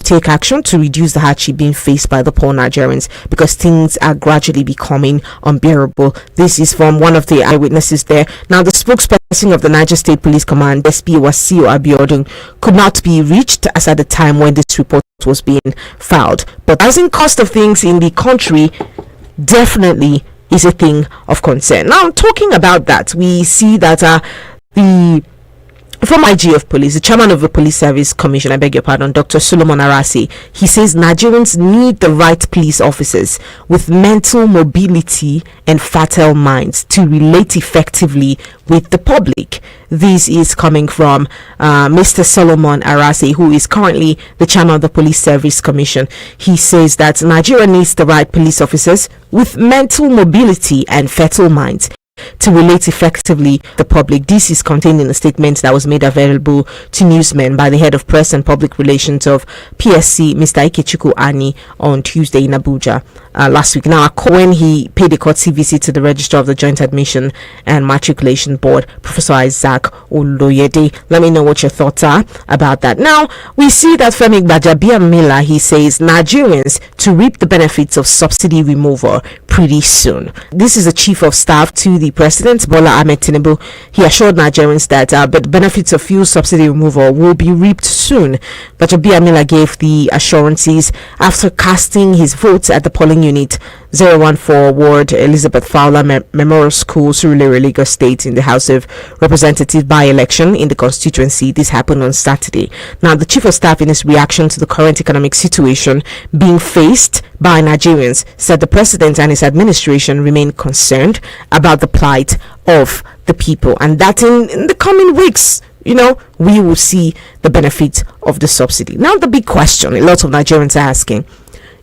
take action to reduce the hardship being faced by the poor Nigerians, because things are gradually becoming unbearable. This is from one of the eyewitnesses there. Now, the spokesperson of the Niger State Police Command, SP Wasio Abiodun, could not be reached as at the time when this report was being filed. But rising cost of things in the country definitely is a thing of concern. Now, talking about that, we see that the former IG of police, the chairman of the Police Service Commission, I beg your pardon, Dr. Solomon Arase, he says Nigerians need the right police officers with mental mobility and fertile minds to relate effectively with the public. This is coming from Mr. Solomon Arase, who is currently the chairman of the Police Service Commission. He says that Nigeria needs the right police officers with mental mobility and fertile minds to relate effectively the public. This is contained in a statement that was made available to newsmen by the head of press and public relations of PSC, Mr. Ikechukwu Ani, on Tuesday in Abuja last week. Now, when he paid a courtesy visit to the Registrar of the Joint Admission and Matriculation Board, Professor Isaac Oloyede, let me know what your thoughts are about that. Now, we see that Femi Gbajabiamila, he says Nigerians to reap the benefits of subsidy removal pretty soon. This is a chief of staff to the President, Bola Ahmed Tinubu. He assured Nigerians that the benefits of fuel subsidy removal will be reaped soon. But Gbajabiamila gave the assurances after casting his votes at the polling unit 014 Ward Elizabeth Fowler Memorial School, Surulere, Lagos State, in the House of Representatives by-election in the constituency. This happened on Saturday. Now, the chief of staff, in his reaction to the current economic situation being faced by Nigerians, said the president and his administration remain concerned about the plight of the people, and that in the coming weeks, we will see the benefit of the subsidy. Now, the big question a lot of Nigerians are asking,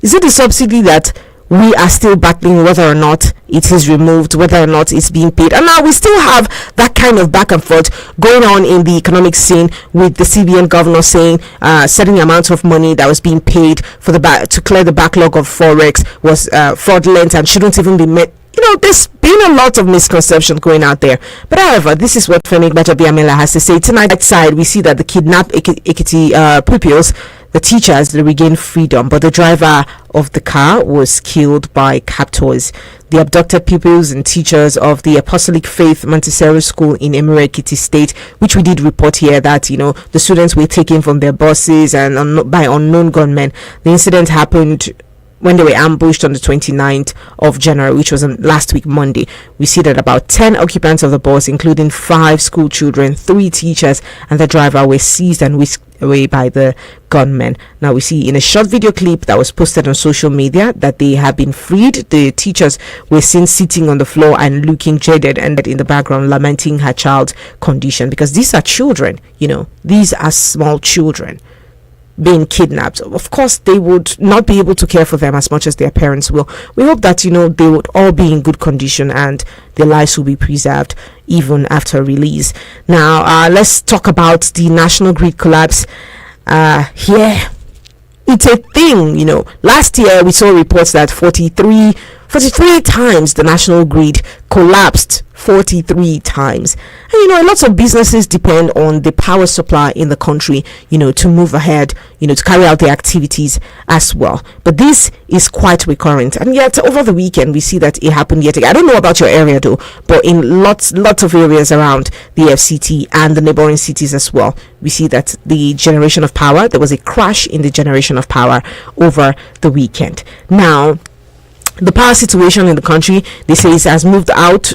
is it the subsidy that we are still battling whether or not it is removed, whether or not it's being paid? And now we still have that kind of back and forth going on in the economic scene, with the CBN governor saying certain amount of money that was being paid for to clear the backlog of forex was fraudulent and shouldn't even be met. There's been a lot of misconception going out there. But however, this is what Femi Gbajabiamila has to say. Tonight, side, we see that the kidnapped Ekiti pupils, the teachers, they regained freedom, but the driver of the car was killed by captors. The abducted pupils and teachers of the Apostolic Faith Montessori School in Emure, Ekiti State, which we did report here that the students were taken from their buses and by unknown gunmen. The incident happened when they were ambushed on the 29th of January, which was last week, Monday. We see that about 10 occupants of the bus, including 5 school children, 3 teachers, and the driver, were seized and whisked away by the gunmen. Now, we see in a short video clip that was posted on social media that they have been freed. The teachers were seen sitting on the floor and looking jaded, and in the background lamenting her child's condition, because these are children, these are small children being kidnapped. Of course, they would not be able to care for them as much as their parents will. We hope that they would all be in good condition and their lives will be preserved even after release. Now, let's talk about the national grid collapse. Here, it's a thing. Last year we saw reports that 43 times the national grid collapsed. 43 times. And lots of businesses depend on the power supply in the country, to move ahead, to carry out their activities as well. But this is quite recurrent, and yet over the weekend we see that it happened yet again. I don't know about your area though, but in lots of areas around the FCT and the neighboring cities as well, we see that the generation of power, there was a crash in the generation of power over the weekend. Now, the power situation in the country, they say, has moved out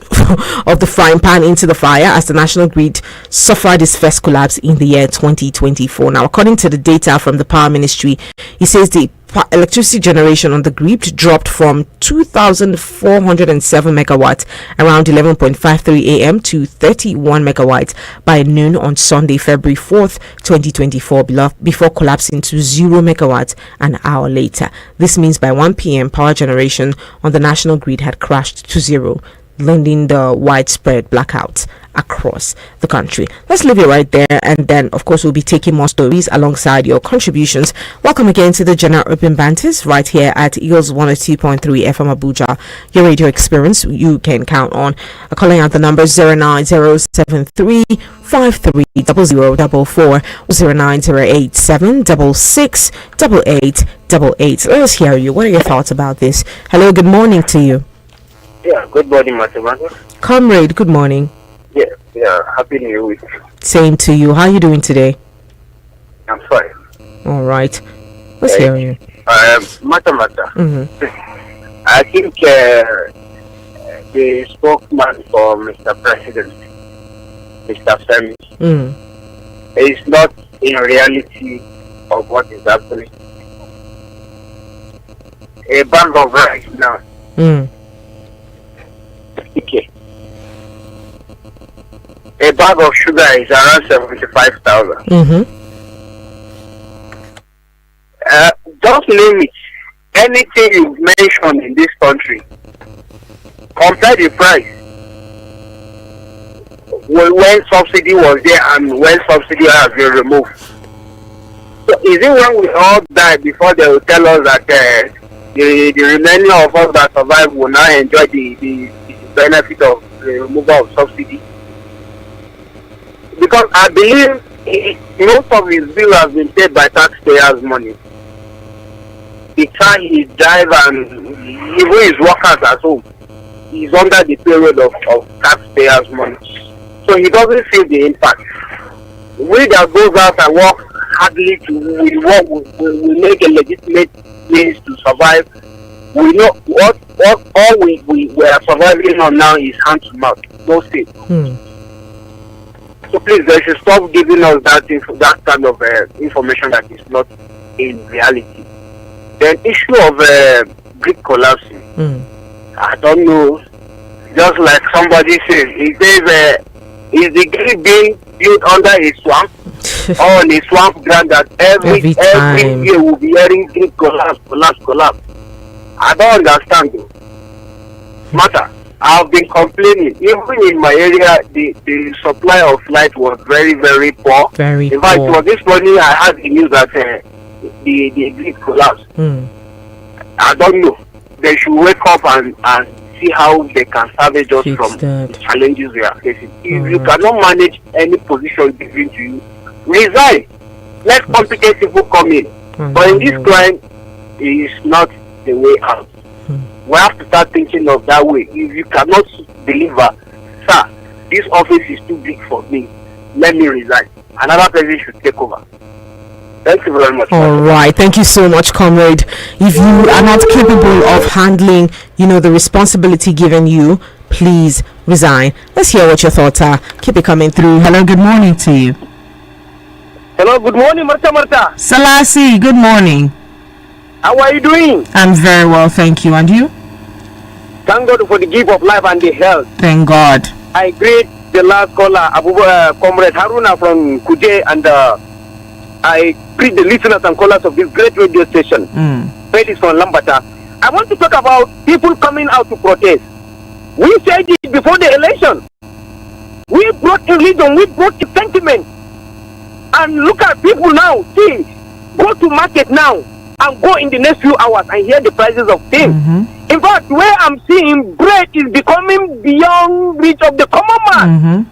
of the frying pan into the fire as the national grid suffered its first collapse in the year 2024. Now, according to the data from the Power Ministry, it says the electricity generation on the grid dropped from 2,407 megawatts around 11:53 a.m. to 31 megawatts by noon on Sunday, February 4th, 2024, before collapsing to 0 megawatts an hour later. This means by 1 p.m., power generation on the national grid had crashed to zero. lending the widespread blackouts across the country. Let's leave it right there, and then of course we'll be taking more stories alongside your contributions. Welcome again to the General Open Banters right here at Eagles 102.3 FM Abuja, your radio experience you can count on. Calling out the number 09073 530044 09087668888. Let us hear you. What are your thoughts about this? Hello, good morning to you. Yeah, good morning, Mathemata. Comrade, good morning. Yeah, happy new week. Same to you. How are you doing today? I'm fine. All right. Let's hear you. Mathemata. Mm-hmm. I think the spokesman for Mr. President, Mr. Femi, is not in reality of what is happening. A bag of rice now. Okay. A bag of sugar is around 75,000. Just name it. Anything you mention in this country, compare the price when subsidy was there and when subsidy has been removed. So is it when we all die before they will tell us that the remaining of us that survive will now enjoy the benefit of the removal of subsidy? Because I believe most of his bill has been paid by taxpayers' money. The car he drives and even his workers at home, he's under the period of taxpayers' money. So he doesn't feel the impact. We that goes out and work hardly to we make a legitimate means to survive. We know what all we are surviving on now is hand to mouth, no state. So please, they should stop giving us that kind of information that is not in reality. The issue of brick collapsing, I don't know. Just like somebody says, he says, is the grid being built under a swamp or on a swamp ground that every year will be hearing grid collapse? I don't understand though. Matter. I've been complaining. Even in my area, the supply of light was very, very poor. In fact, for this morning, I had the news that the grid collapsed. I don't know. They should wake up and see how they can salvage us from the challenges we are facing. If you cannot manage any position given to you, resign. Let competent people come in. But in this crime, it is not the way out. We have to start thinking of that way. If you cannot deliver, sir, this office is too big for me. Let me resign. Another person should take over. Thank you very much. All right. Thank you so much, comrade. If you are not capable of handling, the responsibility given you, please resign. Let's hear what your thoughts are. Keep it coming through. Hello, good morning to you. Hello, good morning, Marta. Salasi, good morning. How are you doing? I'm very well, thank you. And you? Thank God for the gift of life and the health. Thank God. I greet the last caller, Comrade Haruna from Kuje, and I greet the listeners and callers of this great radio station. Felix from Lambata. I want to talk about people coming out to protest. We said it before the election. We brought religion, we brought sentiment. And look at people now. See, go to market now and go in the next few hours and hear the prices of things. In fact, where I'm seeing bread is becoming beyond reach of the common man.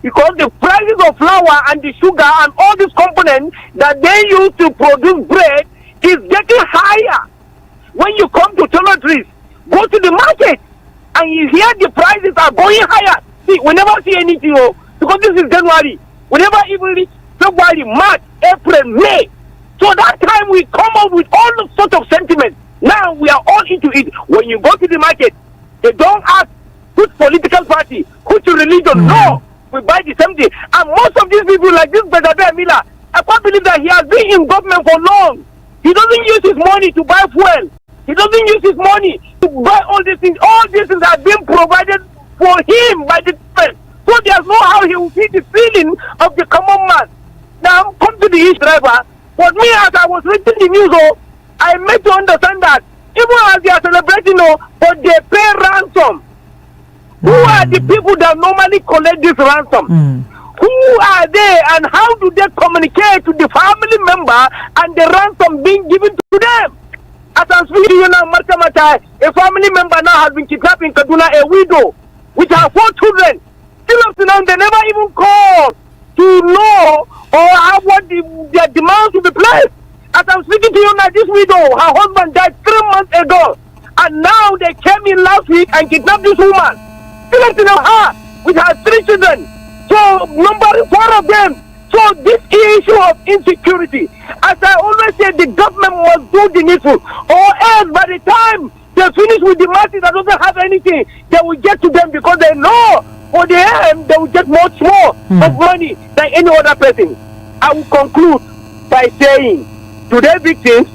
Because the prices of flour and the sugar and all these components that they use to produce bread is getting higher. When you come to toiletries, go to the market and you hear the prices are going higher. See, we never see anything, because this is January. We never even reach February, March, April, May. So that time we come up with all the sort of sentiments. Now we are all into it. When you go to the market, they don't ask which political party, which religion. No, we buy the same thing. And most of these people, like this Bezabe Miller, I can't believe that he has been in government for long. He doesn't use his money to buy fuel. He doesn't use his money to buy all these things. All these things are being provided for him by the government. So there's no how he will feel the feeling of the common man. Now come to the East driver. But me, as I was reading the news, I made to understand that even as they are celebrating, but they pay ransom. Who are the people that normally collect this ransom? Who are they and how do they communicate to the family member and the ransom being given to them? As I'm speaking to you now, Mata, a family member now has been kidnapped in Kaduna, a widow, with her 4 children. Still up to now, they never even called to know or have what their demands to be placed. As I'm speaking to you now, this widow, her husband died 3 months ago. And now they came in last week and kidnapped this woman. Still up to now, her, with her 3 children. So, number 4 of them. So, this issue of insecurity, as I always say, the government must do the needful. Or else, by the time they finish with the masses that doesn't have anything, they will get to them because they know for the end they will get much more of money than any other person. I will conclude by saying, today victims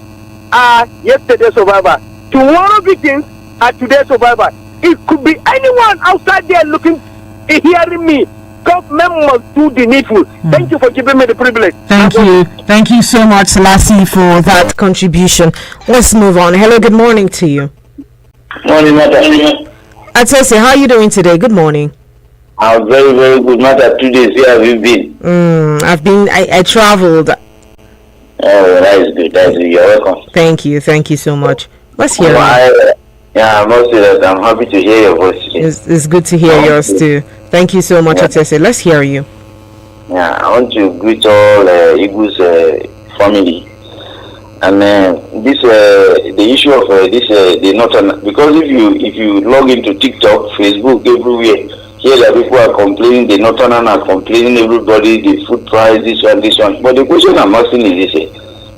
are yesterday survivors. Tomorrow victims are today survivors. It could be anyone outside there looking, hearing me. Government must do the needful. Thank you for giving me the privilege. Thank you so much, Selassie, for that contribution. Let's move on. Hello, good morning to you. Morning, Mata. Atese, how are you doing today? Good morning. I'm very, very good, Mata. 2 days, where have you been? I traveled. Oh, that is good. You're welcome. Thank you so much. Let's hear it. I must say that I'm happy to hear your voice today. It's good to hear yours too. Thank you so much, Atese. Let's hear you. Yeah, I want to greet all Eagles family. And the issue of the northern, because if you log into TikTok, Facebook, everywhere, here that people are complaining, the northern are complaining, everybody, the food price, this one. But the question I'm asking is this: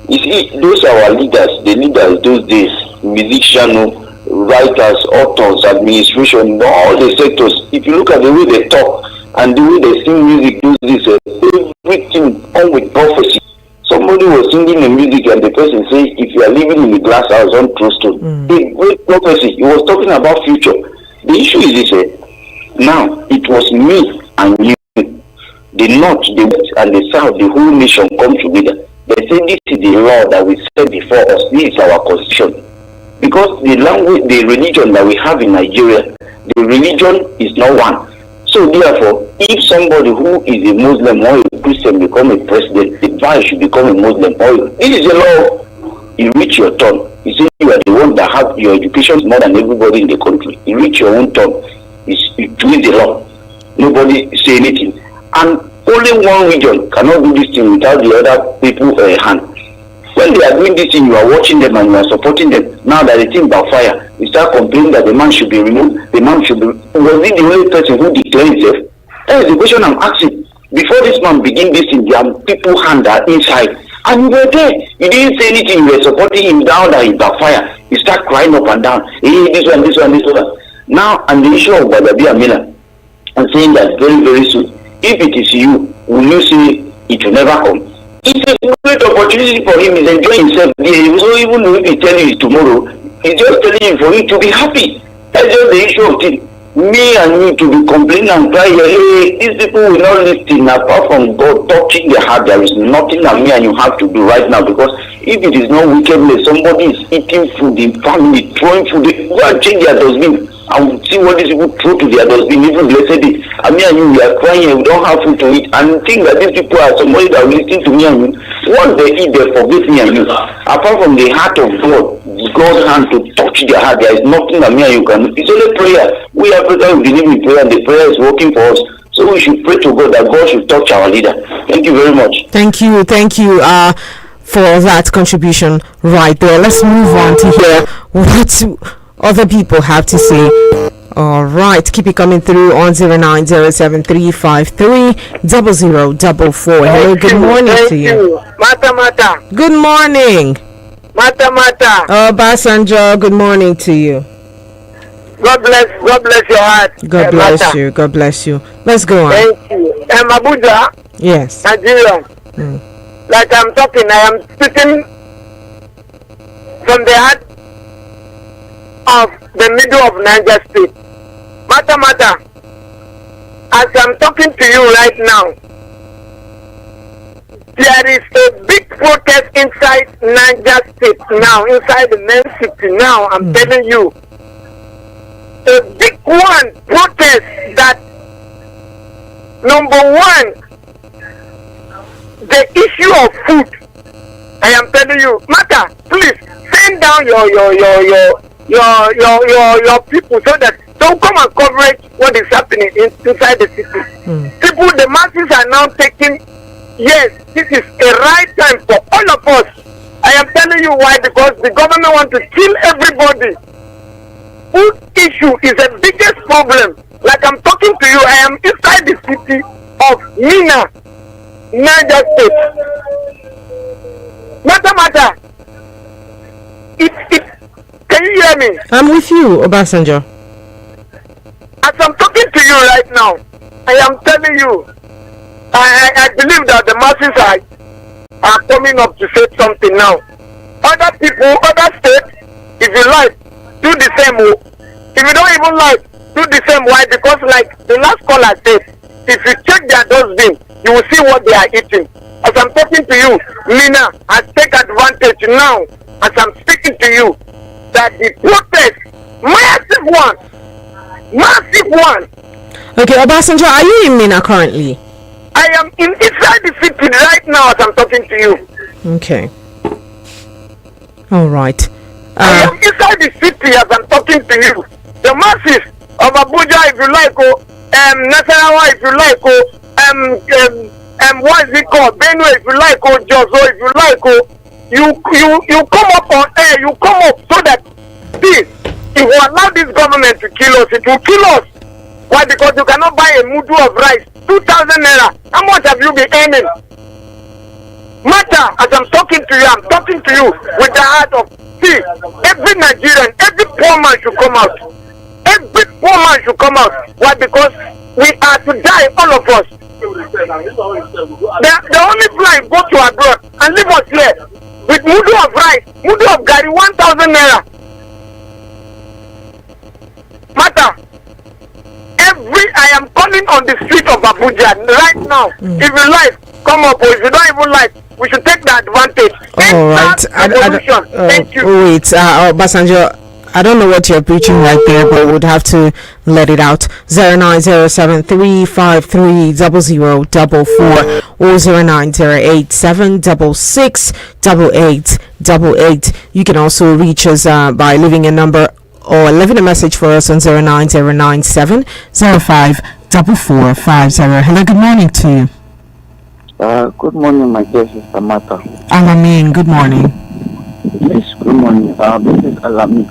you see, those are our leaders, the leaders those days, musicians, writers, authors, administration, all the sectors. If you look at the way they talk and the way they sing music, everything on with prophecy. Somebody was singing the music and the person say, if you are living in a glass house on true stone, a great prophecy. He was talking about future. The issue is this: now it was me and you, the north, the west, and the south, the whole nation come together. They say this is the law that we set before us. This is our constitution. Because the language, the religion that we have in Nigeria, the religion is not one. So therefore, if somebody who is a Muslim or a Christian become a president, the guy should become a Muslim. Or this is a law. You reach your turn. You say you are the one that have your education more than everybody in the country. You reach your own turn. You twist the law. Nobody say anything. And only one region cannot do this thing without the other people hand. When they are doing this thing, you are watching them and you are supporting them. Now that the thing backfire, you start complaining that the man should be removed. The man should be. Was he the only person who declared himself? That is the question I'm asking. Before this man begin this thing, there are people hand are inside. And you were there. You didn't say anything. You were supporting him down that he backfire. You start crying up and down. Hey, this one. Now, and the issue of Badabi Amina, I'm saying that very, very soon. If it is you, will you say it will never come? It's a great opportunity for him. He's enjoying himself. So even if he tell you tomorrow, he's just telling you for you to be happy. That's just the issue of things. Me and you to be complaining and crying, hey, these people will not listen apart from God touching their heart. There is nothing that me and you have to do right now, because if it is not wickedness, somebody is eating food in family, throwing food, go and change their dustbin. I will see what these people throw to their dustbin, even blessed day. And me and you, we are crying and we don't have food to eat. And think that these people are somebody that will listen to me and you. Once they eat, they forgive me and you. Apart from the heart of God, God's hand to touch their heart, there is nothing that me and you can do. It's only prayer. We Africans believe in prayer, and the prayer is working for us. So we should pray to God that God should touch our leader. Thank you very much. Thank you for that contribution right there. Let's move on to hear what other people have to say. All right, keep it coming through on 09073530044. Hello, good morning to you. Mata. Good morning. Mata. Basanjo, good morning to you. God bless your heart. God bless you. God bless you. Let's go on. Thank you. I'm Abuja. Yes. Nigeria. Like I'm talking, I am speaking from the heart of the middle of Niger State. Mata. As I'm talking to you right now, there is a big protest inside Niger State now, inside the main city now. I'm telling you. a big one protest that number one, the issue of food. I am telling you, Mata, please send down your people so that don't come and cover what is happening inside the city. People, the masses are now taking. Yes, this is a right time for all of us. I am telling you why, because the government wants to kill everybody. Food issue is the biggest problem. Like I'm talking to you, I am inside the city of Mina, Niger State. Mata. Can you hear me? I'm with you, Obasanjo. As I'm talking to you right now, I am telling you, I believe that the masses are coming up to say something now. Other people, other states, if you like, do the same. If you don't even like, do the same. Why? Because like the last caller said, if you check their dustbin, you will see what they are eating. As I'm talking to you, Mina has taken advantage now, as I'm speaking to you, that the protest, massive one. Okay, Obasanjo, are you in Mina currently? I am inside the city right now as I'm talking to you. Okay. All right. I am inside the city as I'm talking to you. The masses of Abuja, if you like, Nasarawa, if you like, what is it called? Benue, if you like, Jozo, if you like, you come up on air, you come up so that this, if we allow this government to kill us, it will kill us. Why? Because you cannot buy a mudu of rice, 2,000 naira. How much have you been earning? Mata, as I'm talking to you, I'm talking to you with the heart of, see, every Nigerian, every poor man should come out. Every poor man should come out. Why? Because we are to die, all of us. The only plan, go to abroad and leave us here with mudu of rice, mudu of gari, 1,000 naira. Mata, I am calling on the street of Abuja right now. If you like, come up, or if you don't even like, we should take the advantage. All right. Thank you. Wait, Obasanjo, I don't know what you're preaching right there, but we'd have to let it out. 09073530044 or 09087668888. You can also reach us by leaving a number or leaving a message for us on 09097054450. Hello, good morning to you. Good morning, my dear sister Martha. Alamin, good morning. Yes, good morning. This is Alamin.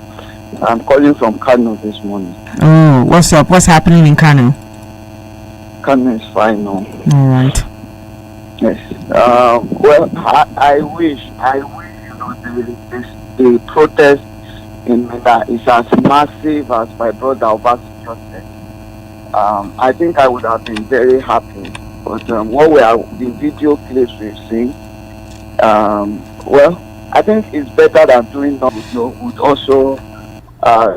I'm calling from Kano this morning. Oh, what's up? What's happening in Kano? Kano is fine now. All right. Yes. Well, I wish the protest in Mina is as massive as my brother Obasanjo said. I think I would have been very happy. But the video clips we've seen, well, I think it's better than doing nothing. Would also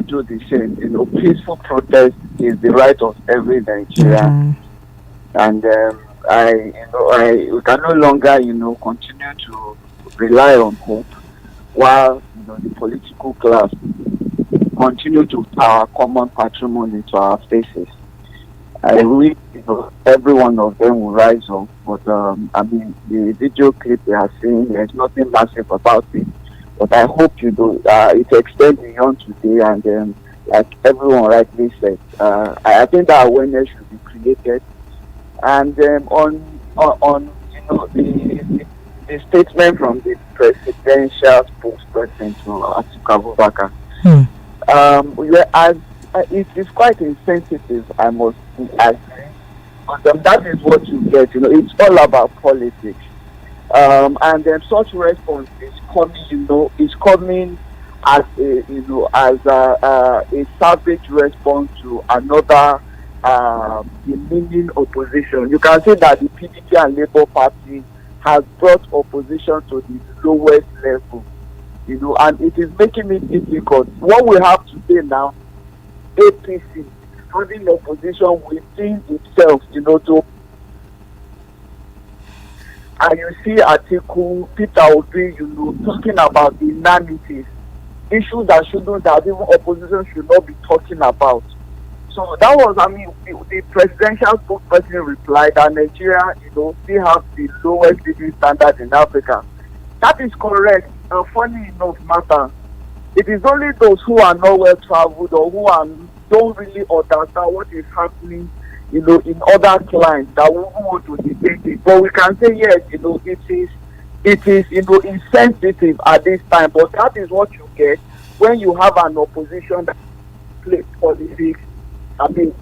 do the same. Peaceful protest is the right of every Nigerian, and we can no longer, continue to rely on hope while the political class continue to our common patrimony to our faces. I wish every one of them will rise up, but the video clip we are seeing, there's nothing massive about it. But I hope it extends beyond today, and like everyone rightly said, I think that awareness should be created. And on the statement from the presidential spokesperson to Atiku Abubakar, it is quite insensitive, I must agree. But that is what you get. It's all about politics. And such response is coming, as a savage response to another demeaning opposition. You can see that the PDP and Labour Party has brought opposition to the lowest level, and it is making it difficult. What we have today now, APC having opposition within itself, and you see Atiku, Peter Obi, talking about inanities. issues that even opposition should not be talking about. So that was, I mean, the presidential spokesperson replied that Nigeria, still have the lowest living standard in Africa. That is correct. Funny enough, matter. It is only those who are not well traveled or who don't really understand what is happening, in other climes that we want to debate it. But we can say yes, it is insensitive at this time. But that is what you get when you have an opposition that plays politics. I mean,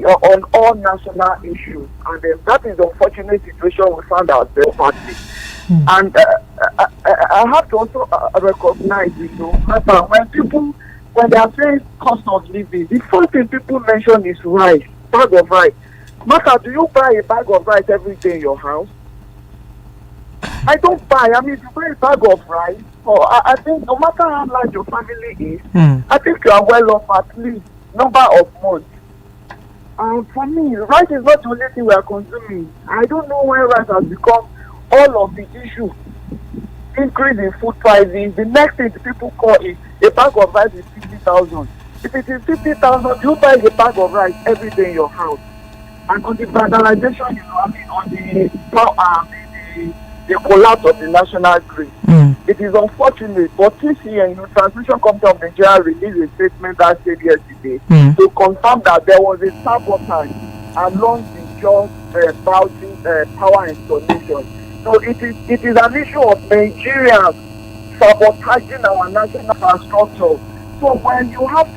on all national issues, and that is the unfortunate situation we found ourselves at. And I have to also recognize, when they are saying cost of living, the first thing people mention is rice, bag of rice. Matter, do you buy a bag of rice every day in your house? I don't buy. I mean, if you buy a bag of rice, I think no matter how large your family is, I think you are well off at least number of months. For me, rice is not the only thing we are consuming. I don't know why rice has become all of the issue. Increase in food prices. The next thing people call is a bag of rice is 50,000. If it is 50,000, you buy a bag of rice every day in your house. And on the vandalization, on the collapse of the national grid. It is unfortunate, but TCN, Transmission Company of Nigeria, released a statement that said yesterday to confirm that there was a sabotage along the just power installation. So it is an issue of Nigerians sabotaging our national infrastructure. So when you have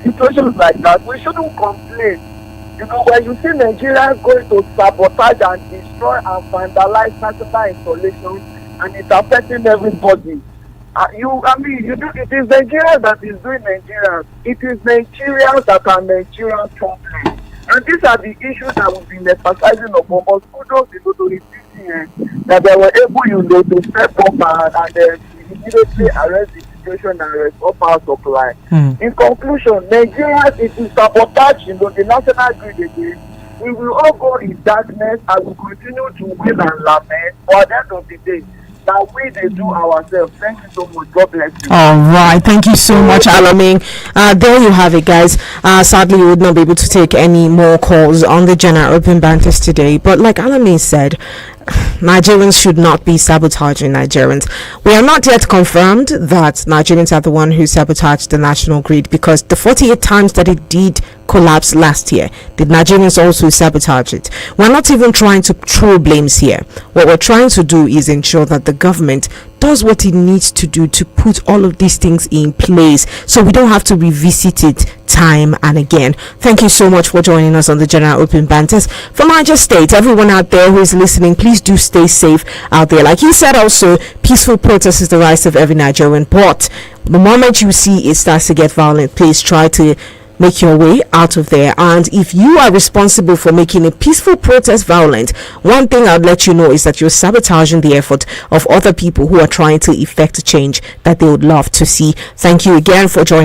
situations like that, we shouldn't complain. When you see Nigerians going to sabotage and destroy and vandalize national installations, and it's affecting everybody. It is Nigeria that is doing Nigerians. It is Nigerians that are Nigerian problems. And these are the issues that we've been emphasizing upon. But kudos to the CCN that they were able, to step up and immediately arrest the situation and restore power supply. In conclusion, Nigeria, it is sabotage, the national grid again. We will all go in darkness and we continue to wail and lament. But at the end of the day, that we they do ourselves. Thank you so much. God bless you. All right, thank you so much, Alaming. There you have it, guys. Sadly, we would not be able to take any more calls on the general open banters today. But like Alaming said, Nigerians should not be sabotaging Nigerians. We are not yet confirmed that Nigerians are the one who sabotaged the national grid, because the 48 times that it did collapse last year, did Nigerians also sabotage it? We're not even trying to throw blames here. What we're trying to do is ensure that the government does what it needs to do to put all of these things in place, so we don't have to revisit it time and again. Thank you so much for joining us on the General Open Banters. From Niger State, everyone out there who is listening, please do stay safe out there. Like he said also, peaceful protest is the right of every Nigerian, but the moment you see it starts to get violent, please try to make your way out of there. And if you are responsible for making a peaceful protest violent, one thing I'd let you know is that you're sabotaging the effort of other people who are trying to effect a change that they would love to see. Thank you again for joining